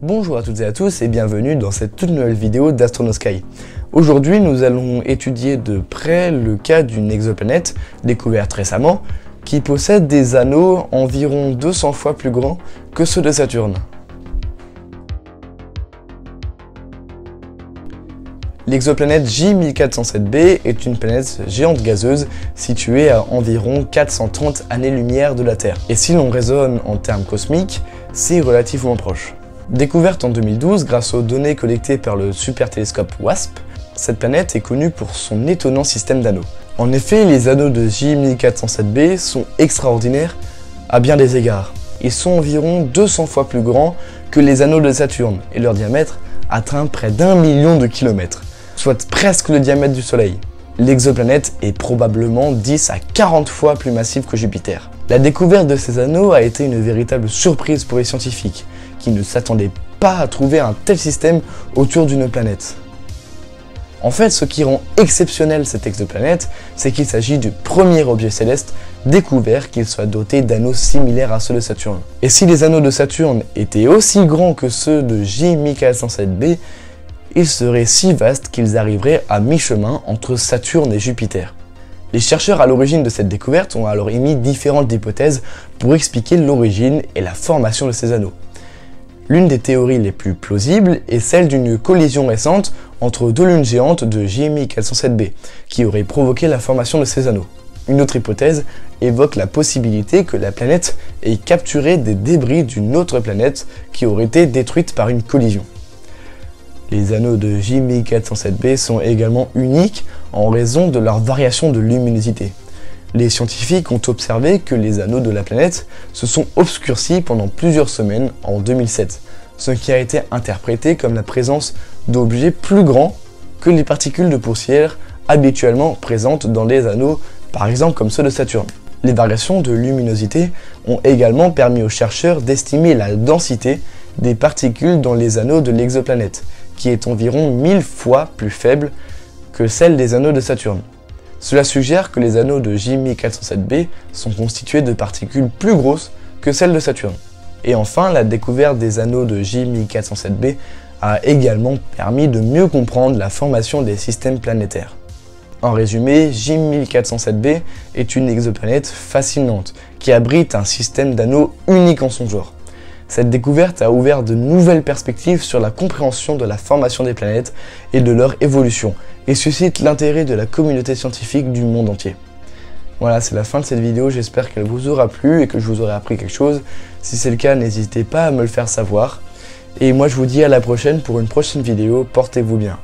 Bonjour à toutes et à tous et bienvenue dans cette toute nouvelle vidéo d'Astronosky. Aujourd'hui nous allons étudier de près le cas d'une exoplanète découverte récemment qui possède des anneaux environ 200 fois plus grands que ceux de Saturne. L'exoplanète J1407b est une planète géante gazeuse située à environ 430 années-lumière de la Terre. Et si l'on raisonne en termes cosmiques, c'est relativement proche. Découverte en 2012 grâce aux données collectées par le super télescope WASP, cette planète est connue pour son étonnant système d'anneaux. En effet, les anneaux de J1407b sont extraordinaires à bien des égards. Ils sont environ 200 fois plus grands que les anneaux de Saturne et leur diamètre atteint près d'1 million de kilomètres, soit presque le diamètre du Soleil. L'exoplanète est probablement 10 à 40 fois plus massive que Jupiter. La découverte de ces anneaux a été une véritable surprise pour les scientifiques, qui ne s'attendaient pas à trouver un tel système autour d'une planète. En fait, ce qui rend exceptionnelle cette exoplanète, c'est qu'il s'agit du premier objet céleste découvert qu'il soit doté d'anneaux similaires à ceux de Saturne. Et si les anneaux de Saturne étaient aussi grands que ceux de J1407b, ils seraient si vastes qu'ils arriveraient à mi-chemin entre Saturne et Jupiter. Les chercheurs à l'origine de cette découverte ont alors émis différentes hypothèses pour expliquer l'origine et la formation de ces anneaux. L'une des théories les plus plausibles est celle d'une collision récente entre deux lunes géantes de J1407b, qui aurait provoqué la formation de ces anneaux. Une autre hypothèse évoque la possibilité que la planète ait capturé des débris d'une autre planète qui aurait été détruite par une collision. Les anneaux de J1407b sont également uniques en raison de leur variation de luminosité. Les scientifiques ont observé que les anneaux de la planète se sont obscurcis pendant plusieurs semaines en 2007, ce qui a été interprété comme la présence d'objets plus grands que les particules de poussière habituellement présentes dans les anneaux, par exemple comme ceux de Saturne. Les variations de luminosité ont également permis aux chercheurs d'estimer la densité des particules dans les anneaux de l'exoplanète, qui est environ 1000 fois plus faible que celle des anneaux de Saturne. Cela suggère que les anneaux de J1407b sont constitués de particules plus grosses que celles de Saturne. Et enfin, la découverte des anneaux de J1407b a également permis de mieux comprendre la formation des systèmes planétaires. En résumé, J1407b est une exoplanète fascinante qui abrite un système d'anneaux unique en son genre. Cette découverte a ouvert de nouvelles perspectives sur la compréhension de la formation des planètes et de leur évolution, et suscite l'intérêt de la communauté scientifique du monde entier. Voilà, c'est la fin de cette vidéo, j'espère qu'elle vous aura plu et que je vous aurai appris quelque chose. Si c'est le cas, n'hésitez pas à me le faire savoir. Et moi je vous dis à la prochaine pour une prochaine vidéo, portez-vous bien.